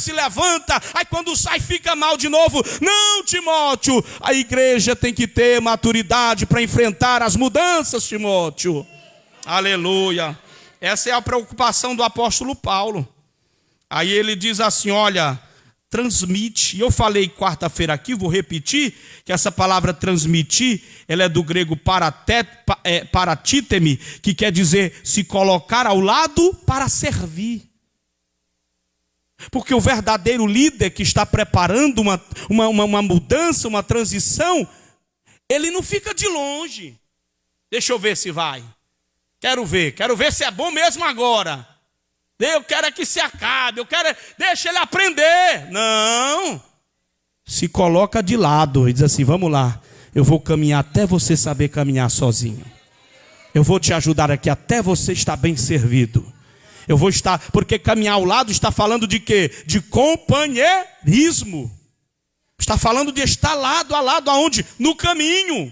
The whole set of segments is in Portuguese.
se levanta, aí quando sai fica mal de novo. Não, Timóteo, a igreja tem que ter maturidade para enfrentar as mudanças, Timóteo. Aleluia. Essa é a preocupação do apóstolo Paulo. Aí ele diz assim, olha, transmite. E eu falei quarta-feira aqui, vou repetir, que essa palavra transmitir, ela é do grego paratíteme, que quer dizer se colocar ao lado para servir. Porque o verdadeiro líder que está preparando uma mudança, uma transição, ele não fica de longe. Deixa eu ver se vai. Quero ver se é bom mesmo agora. Eu quero é que se acabe, deixa ele aprender. Não. Se coloca de lado e diz assim, vamos lá, eu vou caminhar até você saber caminhar sozinho. Eu vou te ajudar aqui até você estar bem servido. Eu vou estar, porque caminhar ao lado está falando de quê? De companheirismo. Está falando de estar lado a lado, aonde? No caminho.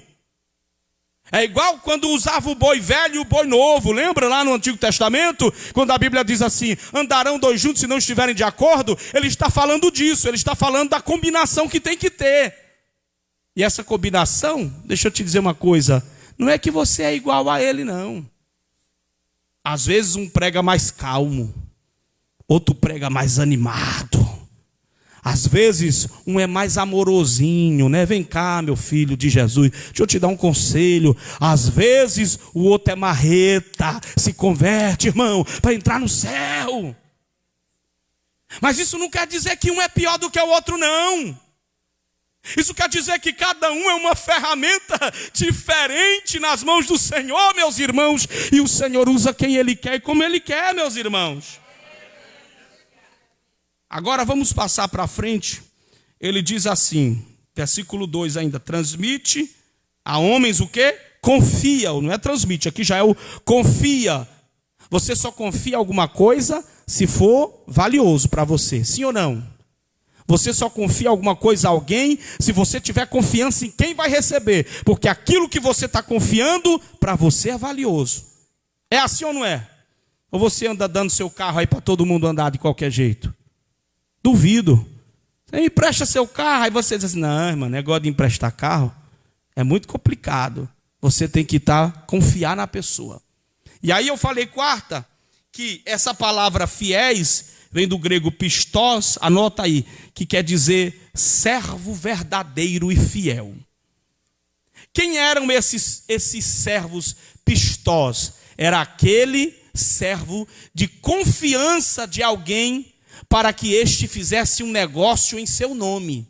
É igual quando usava o boi velho e o boi novo. Lembra lá no Antigo Testamento? Quando a Bíblia diz assim, andarão dois juntos se não estiverem de acordo. Ele está falando disso, ele está falando da combinação que tem que ter. E essa combinação, deixa eu te dizer uma coisa, não é que você é igual a ele, não. Às vezes um prega mais calmo, outro prega mais animado. Às vezes um é mais amorosinho, né? Vem cá, meu filho de Jesus, deixa eu te dar um conselho. Às vezes o outro é marreta, se converte, irmão, para entrar no céu. Mas isso não quer dizer que um é pior do que o outro, não. Isso quer dizer que cada um é uma ferramenta diferente nas mãos do Senhor, meus irmãos. E o Senhor usa quem Ele quer e como Ele quer, meus irmãos. Agora vamos passar para frente. Ele diz assim, versículo 2 ainda, transmite a homens o quê? Confia, não é transmite, aqui já é o confia. Você só confia alguma coisa se for valioso para você, sim ou não? Você só confia alguma coisa a alguém se você tiver confiança em quem vai receber, porque aquilo que você está confiando para você é valioso. É assim ou não é? Ou você anda dando seu carro aí para todo mundo andar de qualquer jeito? Duvido. Você me empresta seu carro, aí você diz assim, não, irmão, negócio de emprestar carro é muito complicado. Você tem que confiar na pessoa. E aí eu falei quarta, que essa palavra fiéis vem do grego pistos, anota aí, que quer dizer servo verdadeiro e fiel. Quem eram esses servos pistos? Era aquele servo de confiança de alguém para que este fizesse um negócio em seu nome,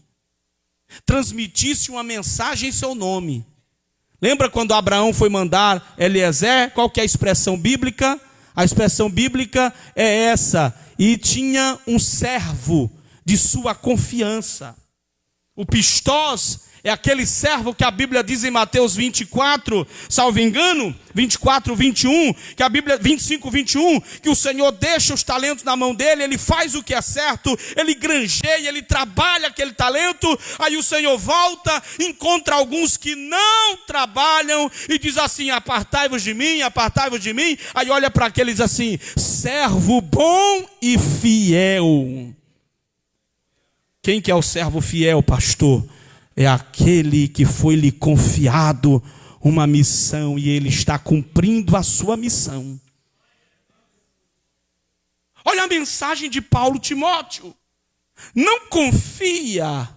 transmitisse uma mensagem em seu nome. Lembra quando Abraão foi mandar Eliezer? Qual que é a expressão bíblica? A expressão bíblica é essa, e tinha um servo de sua confiança. O pistos é aquele servo que a Bíblia diz em Mateus 24, salvo engano, 24, 21, que a Bíblia, 25, 21, que o Senhor deixa os talentos na mão dele, ele faz o que é certo, ele granjeia, ele trabalha aquele talento, aí o Senhor volta, encontra alguns que não trabalham e diz assim, apartai-vos de mim, aí olha para aqueles e diz assim, servo bom e fiel. Quem que é o servo fiel, pastor? É aquele que foi-lhe confiado uma missão e ele está cumprindo a sua missão. Olha a mensagem de Paulo Timóteo. Não confia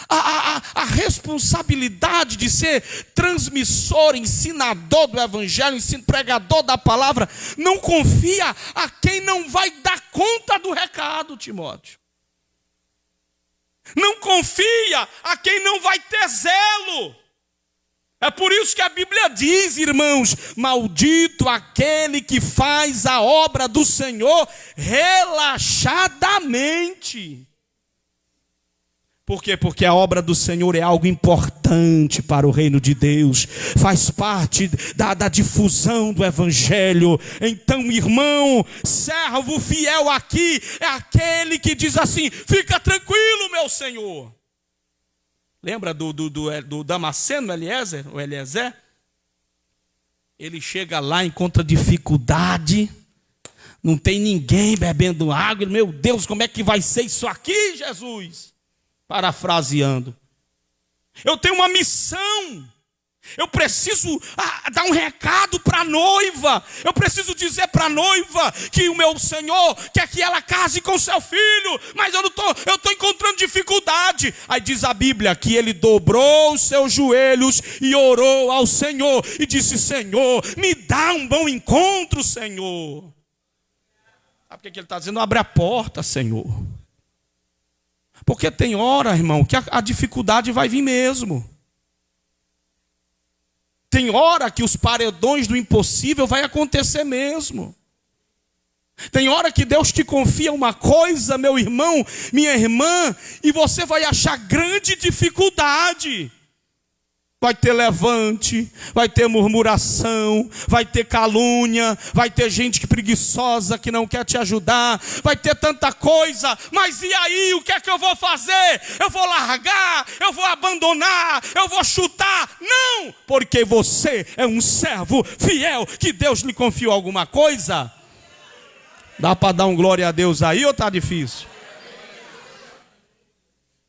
a responsabilidade de ser transmissor, ensinador do evangelho, pregador da palavra. Não confia a quem não vai dar conta do recado, Timóteo. Não confia a quem não vai ter zelo. É por isso que a Bíblia diz, irmãos, maldito aquele que faz a obra do Senhor relaxadamente. Por quê? Porque a obra do Senhor é algo importante para o reino de Deus. Faz parte da difusão do evangelho. Então, irmão, servo fiel aqui é aquele que diz assim, fica tranquilo, meu Senhor. Lembra do Damasceno, Eliezer? Ele chega lá, encontra dificuldade. não tem ninguém bebendo água. Meu Deus, como é que vai ser isso aqui, Jesus? Parafraseando. Eu tenho uma missão. Eu preciso dar um recado para a noiva. Eu preciso dizer para a noiva que o meu Senhor quer que ela case com seu filho. Mas eu estou encontrando dificuldade. Aí diz a Bíblia que ele dobrou os seus joelhos e orou ao Senhor. E disse: Senhor, me dá um bom encontro, Senhor. Sabe o que ele está dizendo? Abre a porta, Senhor. Porque tem hora, irmão, que a dificuldade vai vir mesmo. Tem hora que os paredões do impossível vai acontecer mesmo. Tem hora que Deus te confia uma coisa, meu irmão, minha irmã, e você vai achar grande dificuldade. Vai ter levante, vai ter murmuração, vai ter calúnia, vai ter gente preguiçosa que não quer te ajudar, vai ter tanta coisa. Mas e aí, o que é que eu vou fazer? Eu vou largar, eu vou abandonar, eu vou chutar? Não, porque você é um servo fiel, que Deus lhe confiou alguma coisa. Dá para dar um glória a Deus aí ou está difícil?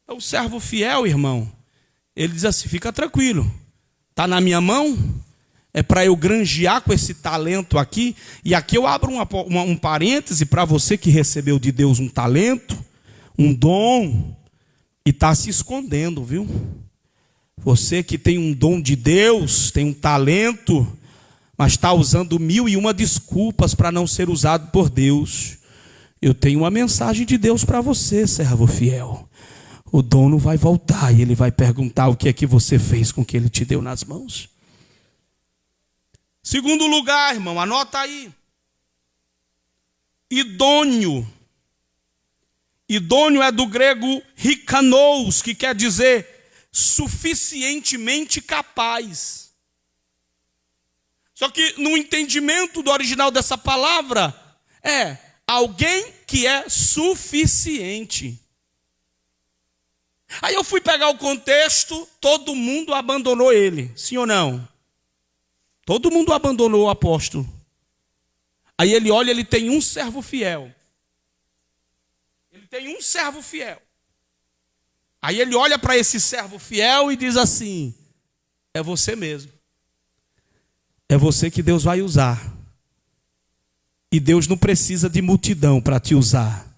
O servo fiel, irmão, ele diz assim: fica tranquilo, está na minha mão, é para eu granjear com esse talento aqui. E aqui eu abro um parêntese para você que recebeu de Deus um talento, um dom, e está se escondendo, viu? Você que tem um dom de Deus, tem um talento, mas está usando 1001 desculpas para não ser usado por Deus. Eu tenho uma mensagem de Deus para você, servo fiel. O dono vai voltar e ele vai perguntar o que é que você fez com o que ele te deu nas mãos. Segundo lugar, irmão, anota aí. Idôneo. Idôneo é do grego rikanos, que quer dizer suficientemente capaz. Só que no entendimento do original dessa palavra, é alguém que é suficiente. Aí eu fui pegar o contexto, todo mundo abandonou ele, sim ou não? Todo mundo abandonou o apóstolo. Aí ele olha, ele tem um servo fiel. Ele tem um servo fiel. Aí ele olha para esse servo fiel e diz assim: é você mesmo. É você que Deus vai usar. E Deus não precisa de multidão para te usar.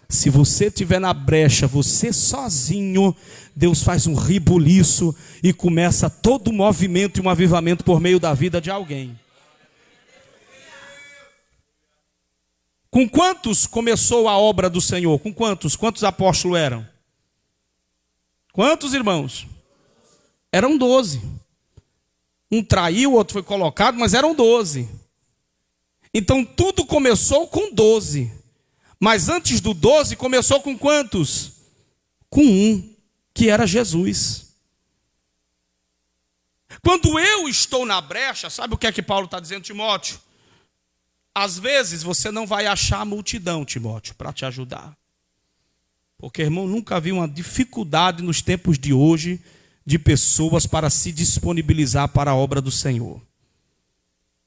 Se você estiver na brecha, você sozinho, Deus faz um rebuliço e começa todo um movimento e um avivamento por meio da vida de alguém. Com quantos começou a obra do Senhor? Com quantos? Quantos apóstolos eram? Quantos irmãos? Eram 12. Um traiu, o outro foi colocado, mas eram 12. Então tudo começou com 12. Mas antes do 12 começou com quantos? Com um, que era Jesus. Quando eu estou na brecha, sabe o que é que Paulo está dizendo, Timóteo? Às vezes você não vai achar a multidão, Timóteo, para te ajudar. Porque, irmão, nunca vi uma dificuldade nos tempos de hoje de pessoas para se disponibilizar para a obra do Senhor.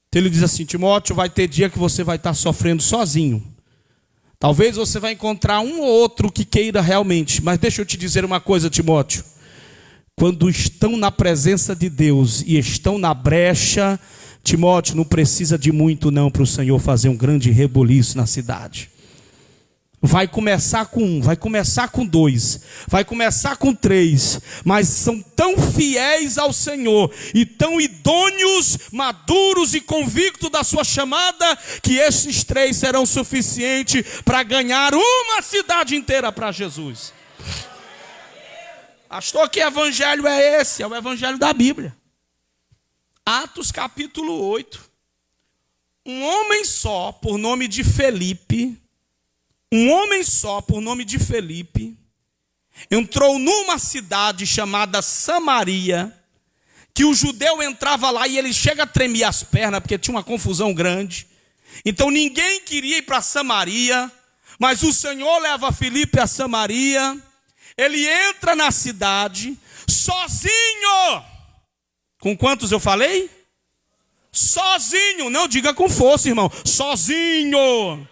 Então ele diz assim: Timóteo, vai ter dia que você vai estar sofrendo sozinho. Talvez você vai encontrar um ou outro que queira realmente. Mas deixa eu te dizer uma coisa, Timóteo. Quando estão na presença de Deus e estão na brecha, Timóteo, não precisa de muito não para o Senhor fazer um grande rebuliço na cidade. Vai começar com 1, vai começar com 2, vai começar com 3, mas são tão fiéis ao Senhor e tão idôneos, maduros e convictos da sua chamada, que esses 3 serão suficientes para ganhar uma cidade inteira para Jesus. Pastor, que evangelho é esse? É o evangelho da Bíblia. Atos capítulo 8. Um homem só, por nome de Felipe, entrou numa cidade chamada Samaria, que o judeu entrava lá e ele chega a tremer as pernas, porque tinha uma confusão grande. Então ninguém queria ir para Samaria, mas o Senhor leva Felipe a Samaria. Ele entra na cidade, sozinho. Com quantos eu falei? Sozinho, não diga com força, irmão. Sozinho.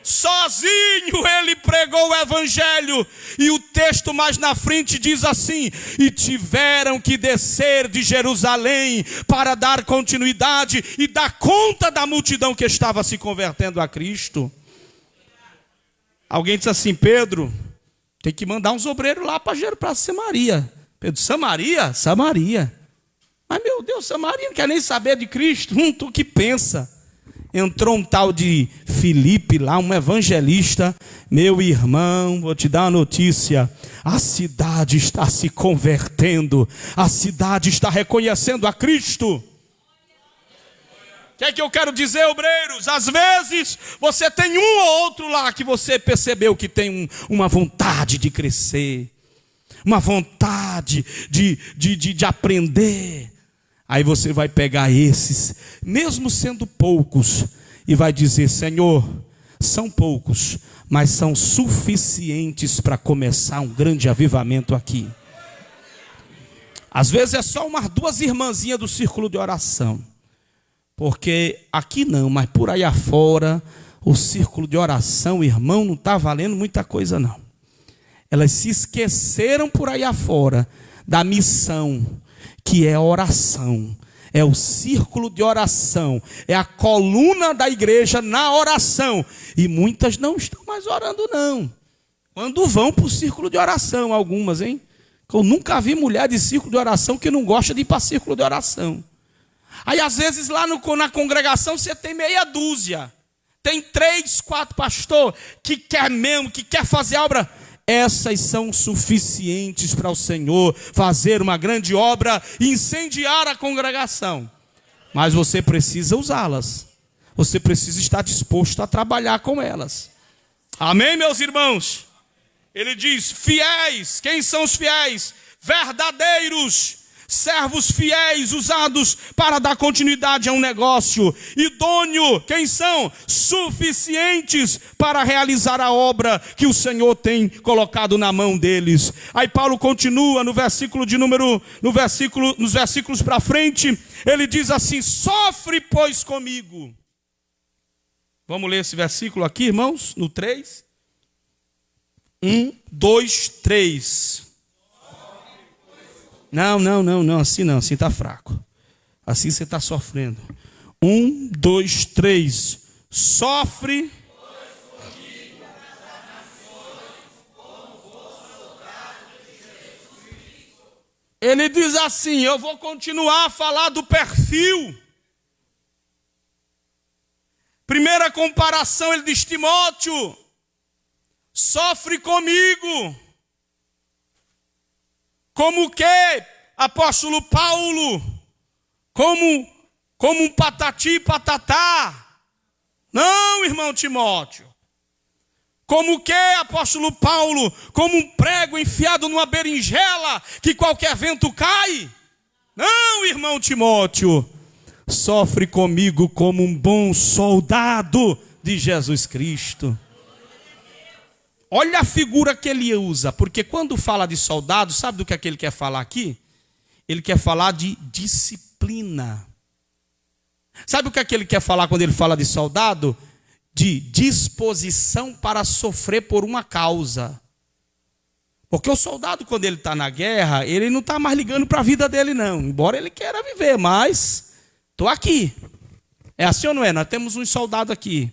Sozinho ele pregou o evangelho. E o texto mais na frente diz assim: e tiveram que descer de Jerusalém para dar continuidade e dar conta da multidão que estava se convertendo a Cristo. Alguém disse assim: Pedro, tem que mandar uns obreiros lá para Samaria. Pedro: Samaria? Samaria. Mas meu Deus, Samaria não quer nem saber de Cristo. Tu que pensa. Entrou um tal de Filipe lá, um evangelista. Meu irmão, vou te dar uma notícia: a cidade está se convertendo, a cidade está reconhecendo a Cristo. O que é que eu quero dizer, obreiros? Às vezes você tem um ou outro lá que você percebeu que tem uma vontade de crescer, uma vontade de aprender. Aí você vai pegar esses, mesmo sendo poucos, e vai dizer: Senhor, são poucos, mas são suficientes para começar um grande avivamento aqui. Às vezes é só umas 2 irmãzinhas do círculo de oração, porque aqui não, mas por aí afora, o círculo de oração, irmão, não está valendo muita coisa não. Elas se esqueceram por aí afora da missão, que é oração, é o círculo de oração, é a coluna da igreja na oração. E muitas não estão mais orando não. Quando vão para o círculo de oração, algumas, hein? Eu nunca vi mulher de círculo de oração que não gosta de ir para círculo de oração. Aí às vezes lá na congregação você tem meia dúzia, tem 3, 4 pastores que quer mesmo, que quer fazer obra. Essas são suficientes para o Senhor fazer uma grande obra e incendiar a congregação. Mas você precisa usá-las. Você precisa estar disposto a trabalhar com elas. Amém, meus irmãos? Ele diz: fiéis. Quem são os fiéis? Verdadeiros. Servos fiéis, usados para dar continuidade a um negócio. Idôneo, quem são? Suficientes para realizar a obra que o Senhor tem colocado na mão deles. Aí Paulo continua nos versículos para frente, ele diz assim: sofre, pois, comigo. Vamos ler esse versículo aqui, irmãos, no 3. 1, 2, 3. Não, assim está fraco. Assim você está sofrendo. 1, 2, 3. Sofre. Ele diz assim: eu vou continuar a falar do perfil. Primeira comparação, ele diz: Timóteo, sofre comigo. Como que, apóstolo Paulo? Como um patati patatá? Não, irmão Timóteo. Como que, apóstolo Paulo? Como um prego enfiado numa berinjela que qualquer vento cai? Não, irmão Timóteo. Sofre comigo como um bom soldado de Jesus Cristo. Olha a figura que ele usa, porque quando fala de soldado, sabe do que é que ele quer falar aqui? Ele quer falar de disciplina. Sabe o que é que ele quer falar quando ele fala de soldado? De disposição para sofrer por uma causa. Porque o soldado, quando ele está na guerra, ele não está mais ligando para a vida dele não, embora ele queira viver, mas estou aqui. É assim ou não é? Nós temos uns soldados aqui,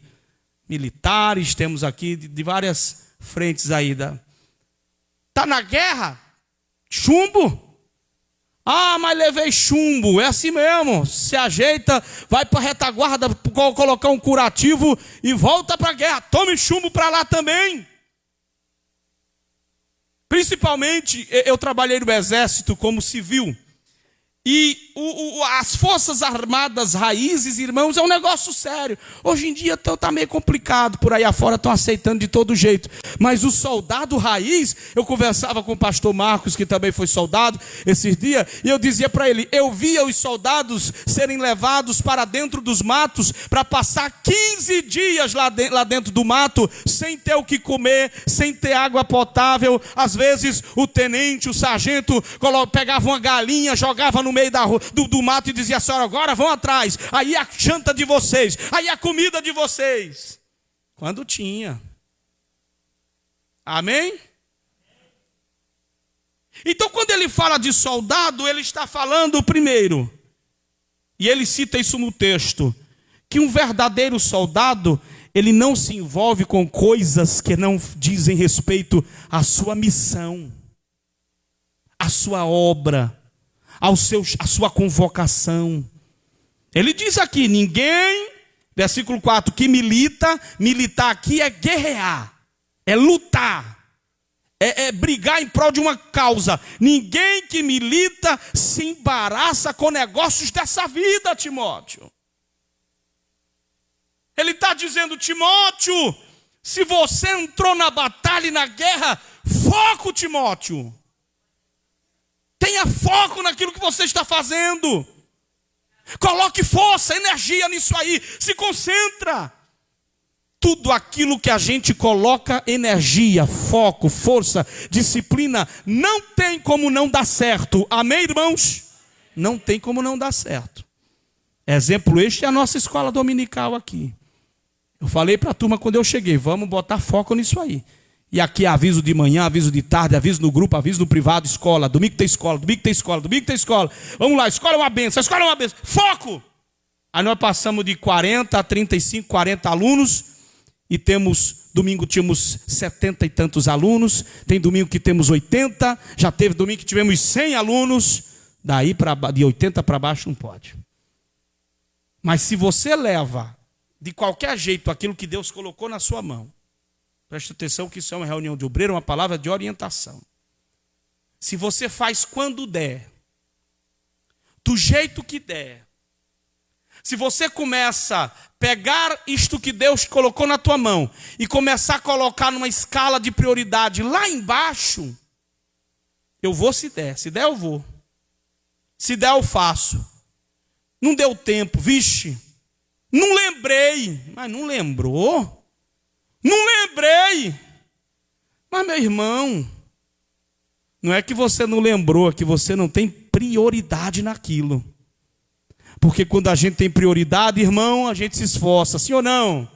militares, temos aqui de várias frentes aí. Está na guerra? Chumbo? Ah, mas levei chumbo. É assim mesmo. Se ajeita, vai para a retaguarda, colocar um curativo e volta para a guerra. Tome chumbo para lá também. Principalmente, eu trabalhei no exército como civil. E as forças armadas raízes, irmãos, é um negócio sério. Hoje em dia está meio complicado, por aí afora estão aceitando de todo jeito. Mas o soldado raiz, eu conversava com o pastor Marcos, que também foi soldado esses dias, e eu dizia para ele, eu via os soldados serem levados para dentro dos matos, para passar 15 dias lá dentro do mato, sem ter o que comer, sem ter água potável. Às vezes o tenente, o sargento, pegava uma galinha, jogava no no meio da rua, do mato e dizia: a senhora, agora vão atrás, aí a janta de vocês, aí a comida de vocês. Quando tinha. Amém? Então, quando ele fala de soldado, ele está falando primeiro, e ele cita isso no texto, que um verdadeiro soldado, ele não se envolve com coisas que não dizem respeito à sua missão, à sua obra, à sua convocação. Ele diz aqui: ninguém, versículo 4, que milita, militar aqui é guerrear, é lutar, é brigar em prol de uma causa. Ninguém que milita se embaraça com negócios dessa vida, Timóteo. Ele está dizendo: Timóteo, se você entrou na batalha e na guerra, foco, Timóteo. Tenha foco naquilo que você está fazendo. Coloque força, energia nisso aí. Se concentra. Tudo aquilo que a gente coloca energia, foco, força, disciplina, não tem como não dar certo. Amém, irmãos? Não tem como não dar certo. Exemplo este é a nossa escola dominical aqui. Eu falei para a turma quando eu cheguei: vamos botar foco nisso aí. E aqui aviso de manhã, aviso de tarde, aviso no grupo, aviso no privado, escola. Domingo tem escola, domingo tem escola, domingo tem escola. Vamos lá, escola é uma benção, escola é uma benção. Foco! Aí nós passamos de 40 a 35, 40 alunos. E domingo tínhamos 70 e tantos alunos. Tem domingo que temos 80. Já teve domingo que tivemos 100 alunos. Daí de 80 para baixo não pode. Mas se você leva de qualquer jeito aquilo que Deus colocou na sua mão, preste atenção que isso é uma reunião de obreiro, uma palavra de orientação. Se você faz quando der, do jeito que der, se você começa a pegar isto que Deus colocou na tua mão e começar a colocar numa escala de prioridade lá embaixo, eu vou se der eu vou. Se der eu faço. Não deu tempo, vixe, não lembrei. Mas não lembrou? Não lembrei. Mas meu irmão, não é que você não lembrou, é que você não tem prioridade naquilo. Porque quando a gente tem prioridade, irmão, a gente se esforça, sim ou não?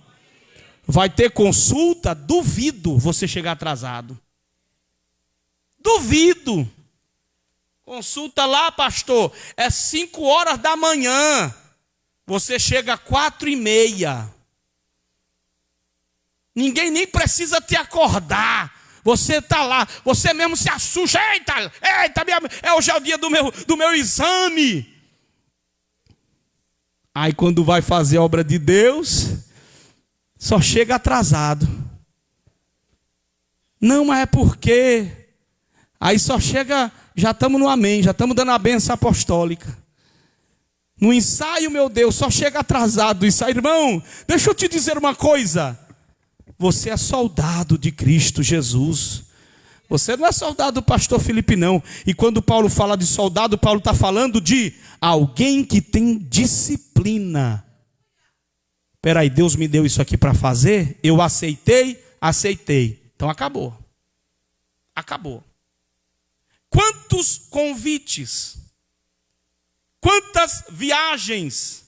Vai ter consulta, duvido você chegar atrasado. Duvido. Consulta lá, pastor, é 5 horas da manhã. Você chega às 4:30. Ninguém nem precisa te acordar. Você está lá, você mesmo se assusta. Eita, hoje é o dia do meu exame. Aí quando vai fazer a obra de Deus, só chega atrasado. Não, mas é porque... Aí só chega, já estamos no amém, já estamos dando a bênção apostólica. No ensaio, meu Deus, só chega atrasado. Isso aí, irmão, deixa eu te dizer uma coisa. Você é soldado de Cristo Jesus. Você não é soldado do pastor Felipe, não. E quando Paulo fala de soldado, Paulo está falando de alguém que tem disciplina. Espera aí, Deus me deu isso aqui para fazer, eu aceitei. Então acabou. Acabou. Quantos convites, quantas viagens,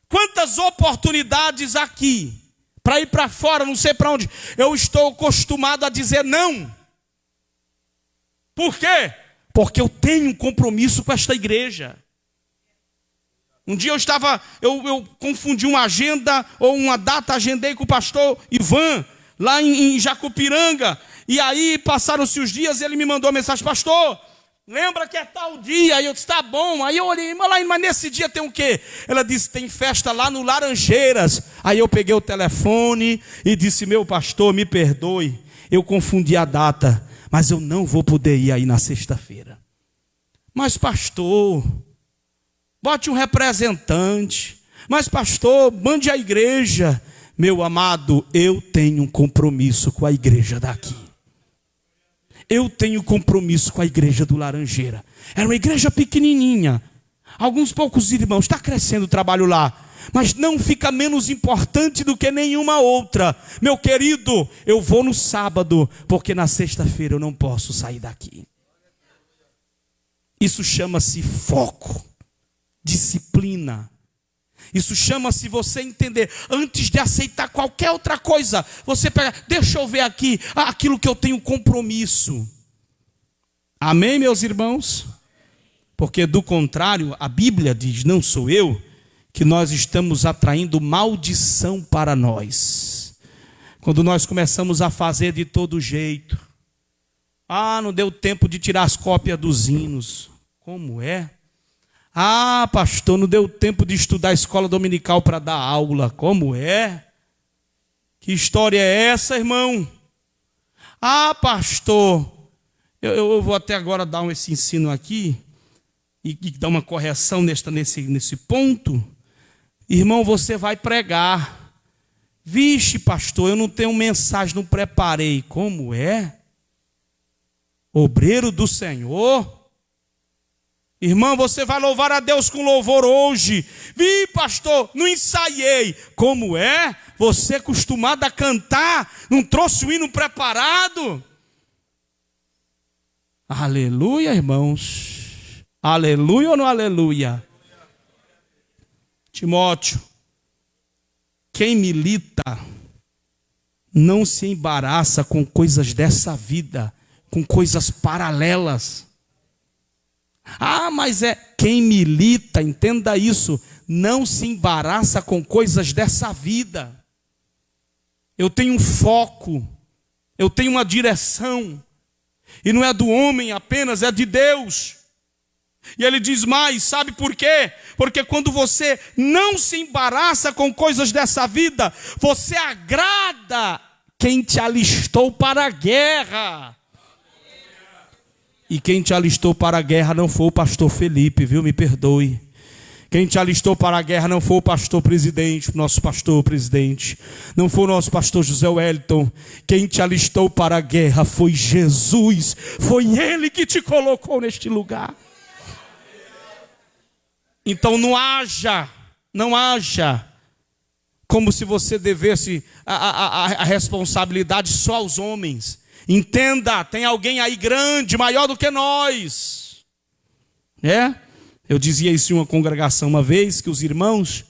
quantas oportunidades aqui, para ir para fora, não sei para onde, eu estou acostumado a dizer não. Por quê? Porque eu tenho um compromisso com esta igreja. Um dia eu confundi uma agenda ou uma data, agendei com o pastor Ivan, lá em Jacupiranga. E aí passaram-se os dias e ele me mandou uma mensagem: pastor, lembra que é tal dia? E eu disse: tá bom. Aí eu olhei: mas nesse dia tem o quê? Ela disse: tem festa lá no Laranjeiras. Aí eu peguei o telefone e disse: meu pastor, me perdoe, eu confundi a data, mas eu não vou poder ir aí na sexta-feira. Mas pastor, bote um representante. Mas pastor, mande a igreja. Meu amado, eu tenho um compromisso com a igreja daqui. Eu tenho compromisso com a igreja do Laranjeira. Era uma igreja pequenininha. Alguns poucos irmãos. Está crescendo o trabalho lá. Mas não fica menos importante do que nenhuma outra. Meu querido, eu vou no sábado, porque na sexta-feira eu não posso sair daqui. Isso chama-se foco. disciplina. Isso chama-se você entender, antes de aceitar qualquer outra coisa, você pega, deixa eu ver aqui, aquilo que eu tenho compromisso. Amém, meus irmãos? Porque do contrário, a Bíblia diz, não sou eu, que nós estamos atraindo maldição para nós. Quando nós começamos a fazer de todo jeito, não deu tempo de tirar as cópias dos hinos. Como é? Pastor, não deu tempo de estudar a escola dominical para dar aula. Como é? Que história é essa, irmão? Pastor, eu vou até agora dar esse ensino aqui e dar uma correção nesse ponto. Irmão, você vai pregar. Vixe, pastor, eu não tenho mensagem, não preparei. Como é? Obreiro do Senhor. Irmão, você vai louvar a Deus com louvor hoje. Pastor, não ensaiei. Como é? Você acostumado a cantar, não trouxe o hino preparado? Aleluia, irmãos. Aleluia ou não aleluia? Timóteo, quem milita não se embaraça com coisas dessa vida, com coisas paralelas. Mas quem milita, entenda isso, não se embaraça com coisas dessa vida. Eu tenho um foco, eu tenho uma direção, e não é do homem apenas, é de Deus. E ele diz mais, sabe por quê? Porque quando você não se embaraça com coisas dessa vida, você agrada quem te alistou para a guerra. E quem te alistou para a guerra não foi o pastor Felipe, viu? Me perdoe. Quem te alistou para a guerra não foi o pastor presidente, nosso pastor presidente. Não foi o nosso pastor José Wellington. Quem te alistou para a guerra foi Jesus. Foi Ele que te colocou neste lugar. Então não haja como se você devesse a responsabilidade só aos homens. Entenda, tem alguém aí grande, maior do que nós. Eu dizia isso em uma congregação uma vez, que os irmãos,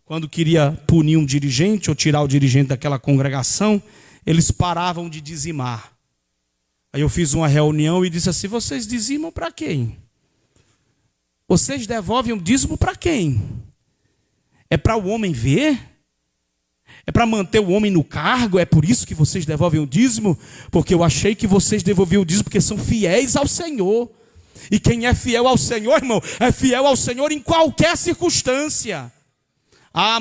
quando queria punir um dirigente ou tirar o dirigente daquela congregação, eles paravam de dizimar. Aí eu fiz uma reunião e disse assim: vocês dizimam para quem? Vocês devolvem o dízimo para quem? É para o homem ver? É para manter o homem no cargo? É por isso que vocês devolvem o dízimo? Porque eu achei que vocês devolviam o dízimo porque são fiéis ao Senhor. E quem é fiel ao Senhor, irmão, é fiel ao Senhor em qualquer circunstância.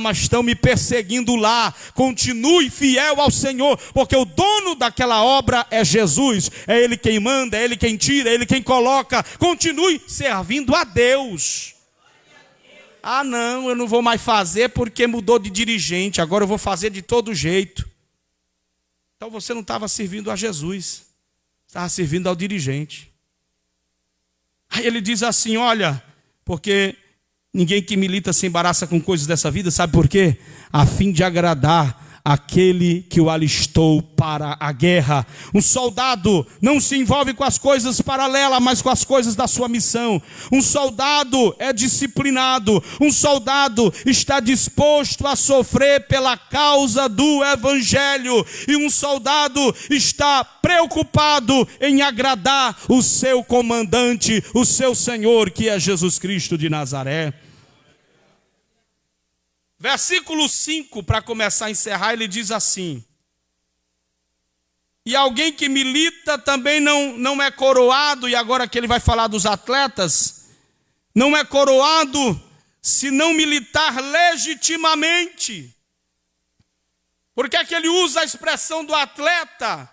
Mas estão me perseguindo lá. Continue fiel ao Senhor, porque o dono daquela obra é Jesus. É Ele quem manda, é Ele quem tira, é Ele quem coloca. Continue servindo a Deus. Não, eu não vou mais fazer porque mudou de dirigente, agora eu vou fazer de todo jeito. Então você não estava servindo a Jesus, estava servindo ao dirigente. Aí ele diz assim: olha, porque ninguém que milita se embaraça com coisas dessa vida, sabe por quê? A fim de agradar aquele que o alistou para a guerra. Um soldado não se envolve com as coisas paralelas, mas com as coisas da sua missão. Um soldado é disciplinado. Um soldado está disposto a sofrer pela causa do evangelho. E um soldado está preocupado em agradar o seu comandante, o seu Senhor, que é Jesus Cristo de Nazaré. Versículo 5, para começar a encerrar, ele diz assim: e alguém que milita também não é coroado, e agora que ele vai falar dos atletas, não é coroado se não militar legitimamente. Por que é que ele usa a expressão do atleta?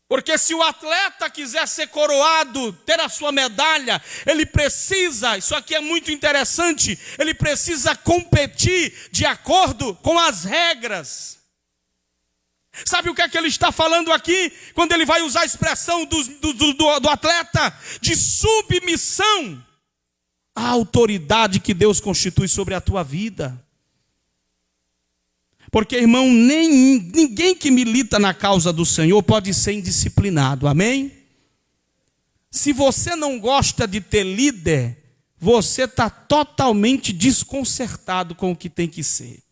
Porque se o atleta quiser ser coroado, ter a sua medalha, ele precisa, isso aqui é muito interessante, ele precisa competir de acordo com as regras. Sabe o que é que ele está falando aqui? Quando ele vai usar a expressão do atleta, de submissão à autoridade que Deus constitui sobre a tua vida. Porque, irmão, ninguém que milita na causa do Senhor pode ser indisciplinado, amém? Se você não gosta de ter líder, você está totalmente desconcertado com o que tem que ser.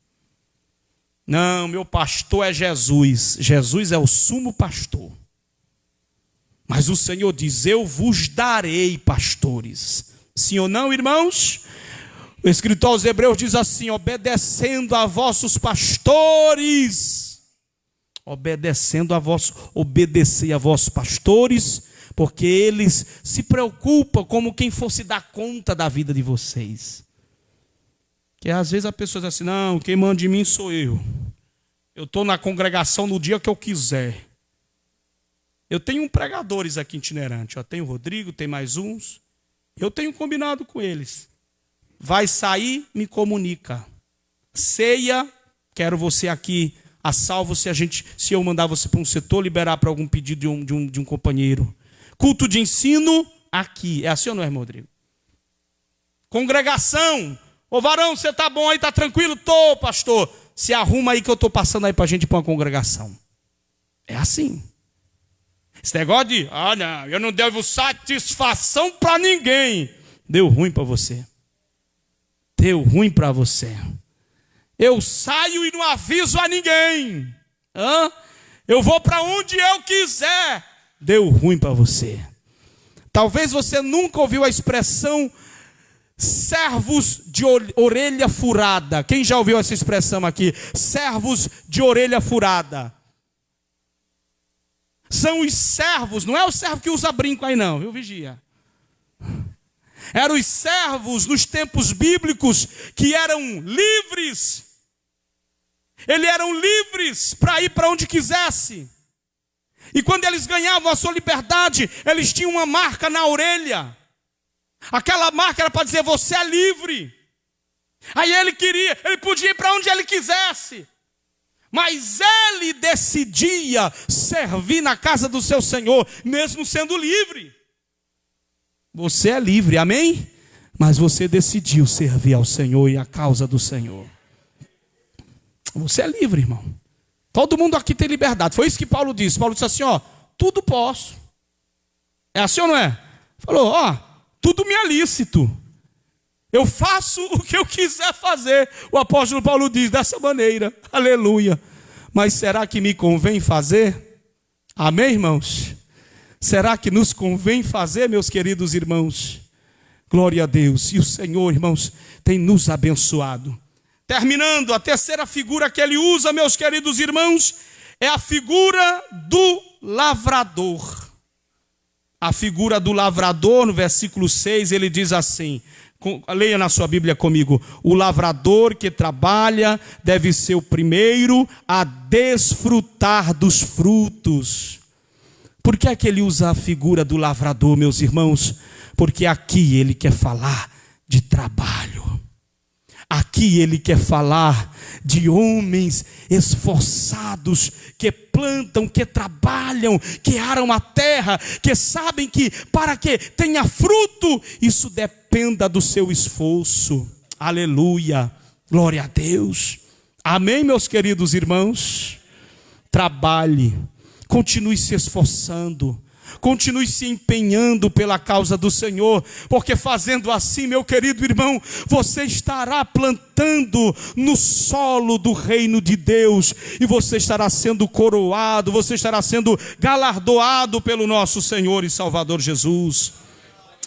Não, meu pastor é Jesus. Jesus é o sumo pastor. Mas o Senhor diz, eu vos darei pastores. Sim ou não, irmãos? O escritor aos Hebreus diz assim, obedecendo a vossos pastores. Obedecei a vossos pastores, porque eles se preocupam como quem fosse dar conta da vida de vocês. Que às vezes a pessoa diz assim, não, quem manda de mim sou eu. Eu estou na congregação no dia que eu quiser. Eu tenho pregadores aqui itinerantes, tem o Rodrigo, tem mais uns. Eu tenho combinado com eles. Vai sair, me comunica. Ceia, quero você aqui a salvo se eu mandar você para um setor, liberar para algum pedido de um companheiro. Culto de ensino, aqui. É assim ou não é, irmão Rodrigo? Congregação. Ô varão, você está bom aí, está tranquilo? Tô, pastor. Se arruma aí que eu estou passando aí para a gente ir para uma congregação. É assim. Esse negócio de, não, eu não devo satisfação para ninguém. Deu ruim para você. Deu ruim para você. Eu saio e não aviso a ninguém. Eu vou para onde eu quiser. Deu ruim para você. Talvez você nunca ouviu a expressão servos de orelha furada. Quem já ouviu essa expressão aqui? Servos de orelha furada. São os servos, não é o servo que usa brinco aí não, viu, vigia? Eram os servos nos tempos bíblicos que eram livres. Eles eram livres para ir para onde quisesse. E quando eles ganhavam a sua liberdade, eles tinham uma marca na orelha. Aquela marca era para dizer, você é livre. Aí ele podia ir para onde ele quisesse. Mas ele decidia servir na casa do seu Senhor, mesmo sendo livre. Você é livre, amém? Mas você decidiu servir ao Senhor e à causa do Senhor. Você é livre, irmão. Todo mundo aqui tem liberdade. Foi isso que Paulo disse. Paulo disse assim, tudo posso. É assim ou não é? Falou, tudo me é lícito. Eu faço o que eu quiser fazer. O apóstolo Paulo diz dessa maneira. Aleluia. Mas será que me convém fazer? Amém, irmãos? Será que nos convém fazer, meus queridos irmãos? Glória a Deus. E o Senhor, irmãos, tem nos abençoado. Terminando, a terceira figura que ele usa, meus queridos irmãos, é a figura do lavrador. A figura do lavrador, no versículo 6, ele diz assim, leia na sua Bíblia comigo, o lavrador que trabalha deve ser o primeiro a desfrutar dos frutos. Por que é que ele usa a figura do lavrador, meus irmãos? Porque aqui ele quer falar de trabalho. Aqui ele quer falar de homens esforçados, que plantam, que trabalham, que aram a terra, que sabem que para que tenha fruto, isso dependa do seu esforço. Aleluia, glória a Deus. Amém, meus queridos irmãos? Trabalhe, continue se esforçando. Continue se empenhando pela causa do Senhor, porque fazendo assim, meu querido irmão, você estará plantando no solo do reino de Deus, e você estará sendo coroado, você estará sendo galardoado pelo nosso Senhor e Salvador Jesus.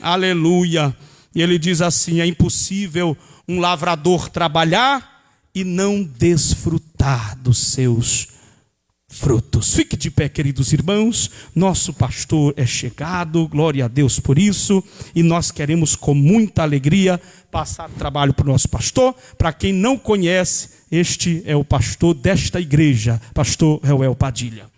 Aleluia. E ele diz assim, é impossível um lavrador trabalhar e não desfrutar dos seus frutos. Fique de pé, queridos irmãos. Nosso pastor é chegado, glória a Deus por isso. E nós queremos com muita alegria passar o trabalho para o nosso pastor. Para quem não conhece, este é o pastor desta igreja, pastor Reuel Padilha.